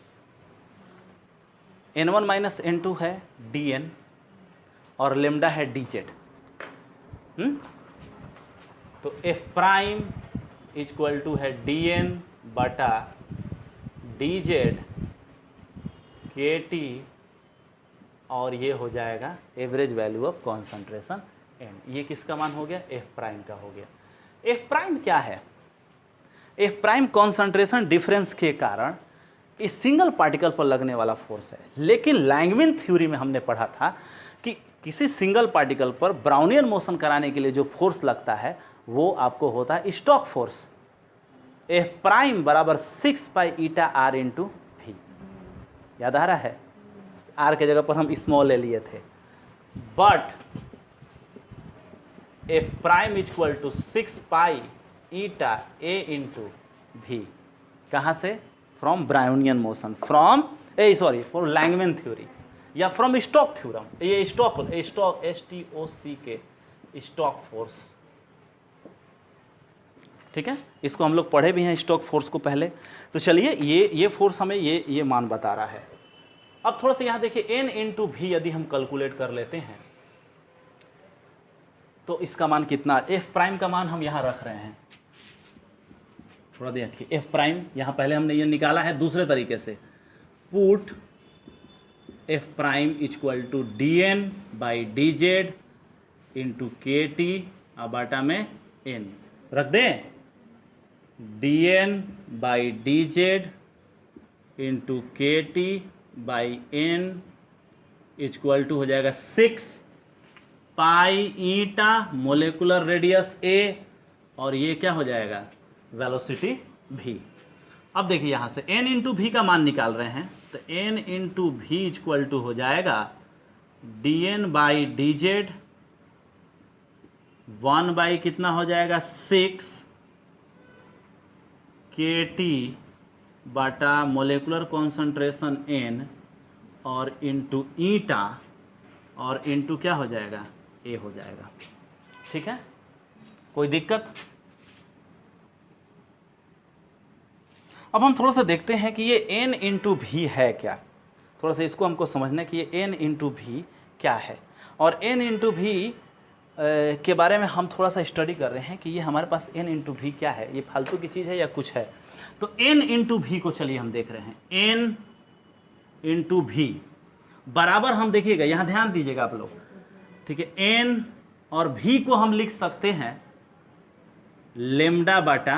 Speaker 1: N1 माइनस N2 है Dn, और लेमडा है dz। तो F प्राइम इक्वल टू है Dn बटा dz KT, और ये हो जाएगा average value of concentration N। ये किसका मान हो गया? F प्राइम का हो गया। F प्राइम क्या है? F प्राइम कॉन्सेंट्रेशन डिफरेंस के कारण इस सिंगल पार्टिकल पर लगने वाला फोर्स है। लेकिन लैंगविन थ्योरी में हमने पढ़ा था कि किसी सिंगल पार्टिकल पर ब्राउनियन मोशन कराने के लिए जो फोर्स लगता है वो आपको होता है स्टोक फोर्स। F प्राइम बराबर 6 पाई ईटा R इंटू V। याद आ रहा है? आर के जगह पर हम स्मॉल ए लिए थे, but F prime is equal to 6 pi eta A into भी। कहाँ से? From Brownian motion, from from Langman theory या फ्रॉम स्टोक थ्योरम। ये स्टोक STOC के स्टोक फोर्स, ठीक है, इसको हम लोग पढ़े भी हैं स्टोक फोर्स को पहले। तो चलिए ये फोर्स हमें ये मान बता रहा है। अब थोड़ा सा यहाँ देखिए n इंटू भी यदि हम कैलकुलेट कर लेते हैं तो इसका मान कितना, एफ प्राइम का मान हम यहाँ रख रहे हैं। थोड़ा देखिए एफ प्राइम यहाँ पहले हमने ये निकाला है दूसरे तरीके से, put F prime equal to dn by dz into K T बाटा में n रख दें, dn by dz into K T by n equal to हो जाएगा 6 pi eta molecular radius a, और ये क्या हो जाएगा, वेलोसिटी v। अब देखिए यहाँ से n इंटू भी का मान निकाल रहे हैं, तो n इंटू भी इक्वल टू हो जाएगा dn बाई dz 1 बाई कितना हो जाएगा 6 kT बाटा मोलेकुलर कॉन्सेंट्रेशन n और इंटू ईटा और इंटू क्या हो जाएगा a हो जाएगा। ठीक है, कोई दिक्कत? अब हम थोड़ा सा देखते हैं कि ये n इंटू भी है क्या, थोड़ा सा इसको हमको समझना है कि ये n इंटू भी क्या है। और n इंटू भी के बारे में हम थोड़ा सा स्टडी कर रहे हैं कि ये हमारे पास n इंटू भी क्या है, ये फालतू की चीज़ है या कुछ है। तो n इंटू भी को चलिए हम देख रहे हैं, n इंटू भी बराबर, हम देखिएगा यहाँ ध्यान दीजिएगा आप लोग, ठीक है, n और v को हम लिख सकते हैं लेमडा बाटा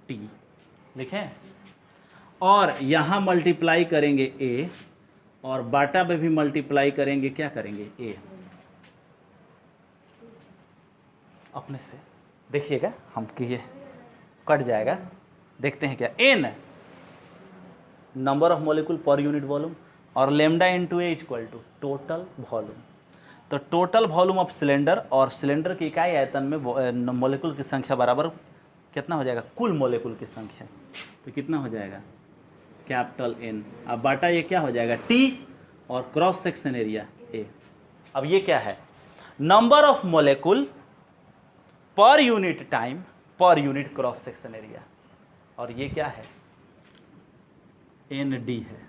Speaker 1: t, लिखें, और यहाँ मल्टीप्लाई करेंगे a और बाटा में भी मल्टीप्लाई करेंगे, क्या करेंगे a। अपने से देखिएगा हम कि ये कट जाएगा, देखते हैं क्या, n नंबर ऑफ मॉलिक्यूल पर यूनिट वॉल्यूम और lambda into A equal to total volume. तो टोटल वॉल्यूम ऑफ सिलेंडर और सिलेंडर की इकाई आयतन में मॉलिक्यूल की संख्या बराबर कितना हो जाएगा, कुल मॉलिक्यूल की संख्या। तो कितना हो जाएगा, कैपिटल N। अब बाटा ये क्या हो जाएगा T और क्रॉस सेक्शन एरिया A। अब ये क्या है, नंबर ऑफ मॉलिक्यूल पर unit time per unit cross section area, और ये क्या है ND है।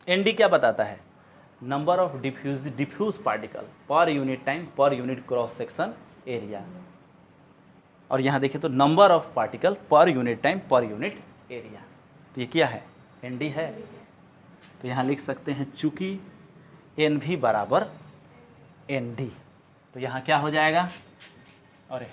Speaker 1: ND क्या बताता है, number of diffuse particle per unit time per unit cross section area. और यहाँ देखिए तो number of particle per unit time per unit area, तो ये क्या है ND है। तो यहाँ लिख सकते हैं चूंकि NV बराबर ND, तो यहाँ क्या हो जाएगा, अरे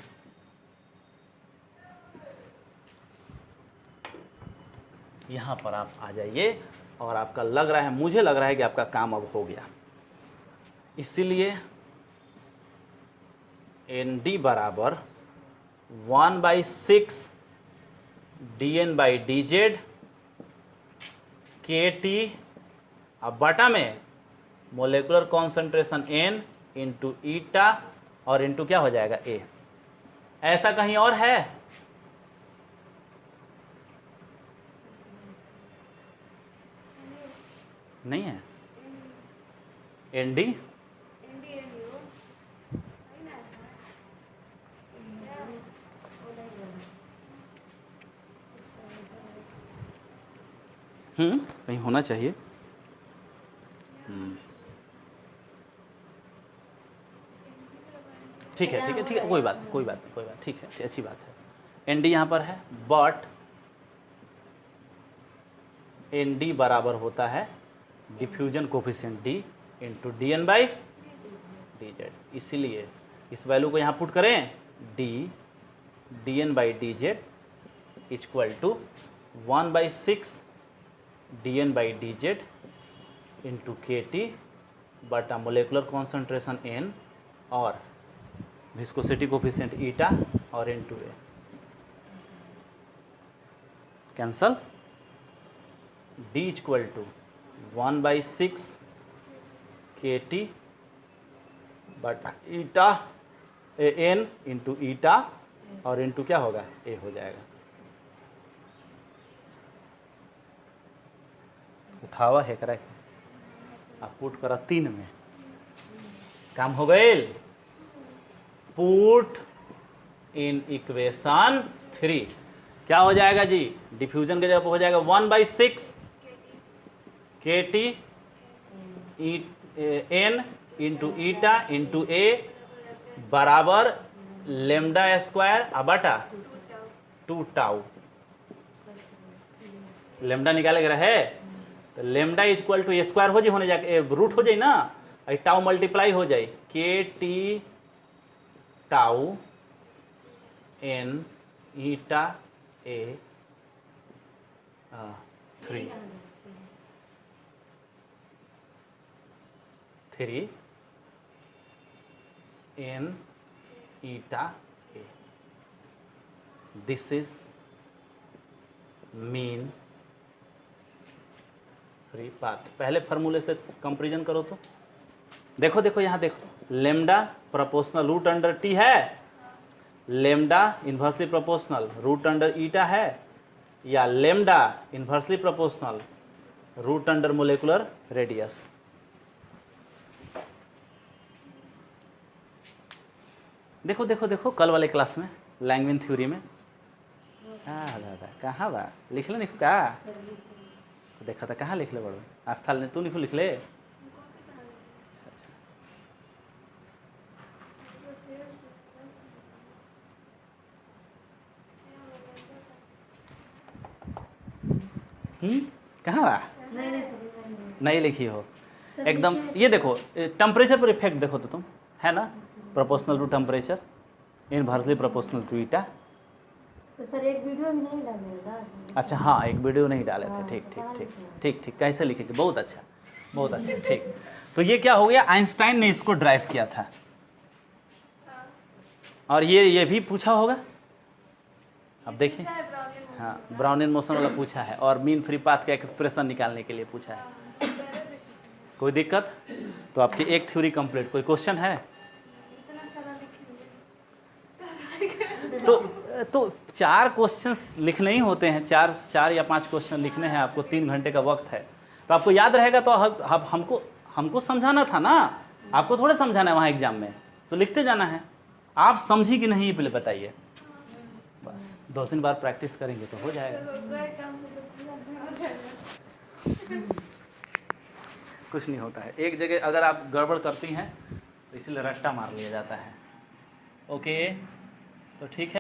Speaker 1: यहाँ पर आप आ जाइए और आपका लग रहा है, मुझे लग रहा है कि आपका काम अब हो गया। इसीलिए ND बराबर 1/6 dN बाई dz KT, अब बटा में molecular concentration N into eta और इंटू क्या हो जाएगा A। ऐसा कहीं और है, नहीं है। ND कहीं होना चाहिए। ठीक है ठीक है ठीक है, कोई बात ठीक है, अच्छी बात है। ND यहाँ पर है, बट ND बराबर होता है diffusion coefficient D into DN by dz। इसीलिए इस वैल्यू को यहाँ पुट करें, DN by dz equal to 1/6 DN by dz into KT बटा मोलेकुलर कॉन्सेंट्रेशन N और विस्कोसिटी कोफिशिएंट ईटा और into A। Cancel, D equal to 1/6 KT बटा ईटा N into ईटा और इंटू क्या होगा ए हो जाएगा। उठावा है करे आप पुट करा 3 में काम हो गए। पुट इन इक्वेशन 3 क्या हो जाएगा जी, डिफ्यूजन के जगह पर हो जाएगा 1/6 KT N into eta into A बराबर लेमडा स्क्वायर बटा 2 टाउ। लेमडा निकाले रहे तो lambda equal to A square हो जाए, होने जाके रूट हो जाए ना, टाउ मल्टीप्लाई हो जाए KT tau N eta A 3 N eta A. This is mean free path. पहले फार्मूले से कंपैरिजन करो तो देखो देखो यहाँ देखो, lambda proportional root under T है, lambda inversely proportional root under eta है, या lambda inversely proportional root under molecular radius. देखो देखो देखो कल वाले क्लास में लैंगविन थ्योरी में दादा कहाँ बा लिख ले निकू का तो देखा था कहाँ लिख ले बड़ो आस्थाल ने तू निकू लिख ले। कहाँ बा नहीं लिखी हो एकदम। ये देखो टेम्परेचर पर इफेक्ट देखो तो तुम है ना, proportional to temperature inversely proportional to eta.
Speaker 2: तो सर एक वीडियो भी नहीं डालेगा।
Speaker 1: अच्छा हाँ एक वीडियो नहीं डाले थे, ठीक ठीक ठीक ठीक ठीक कैसे लिखेंगे, बहुत अच्छा बहुत अच्छा ठीक। तो ये क्या हो गया, आइंस्टाइन ने इसको ड्राइव किया था और ये भी पूछा होगा। अब देखिए हाँ ब्राउनियन मोशन वाला पूछा है और मीन फ्री पाथ का एक्सप्रेशन निकालने के लिए पूछा है। कोई दिक्कत तो आपकी एक थ्योरी कंप्लीट। कोई क्वेश्चन है तो 4 क्वेश्चंस लिखने ही होते हैं, 4 या 5 क्वेश्चन लिखने हैं आपको, 3 घंटे का वक्त है तो आपको याद रहेगा। तो हमको समझाना था ना, आपको थोड़े समझाना है वहाँ एग्जाम में, तो लिखते जाना है। आप समझी कि नहीं पहले बताइए, बस 2-3 बार प्रैक्टिस करेंगे तो हो जाएगा। कुछ नहीं होता है, एक जगह अगर आप गड़बड़ करती हैं तो इसीलिए रट्टा मार लिया जाता है। ओके तो ठीक है।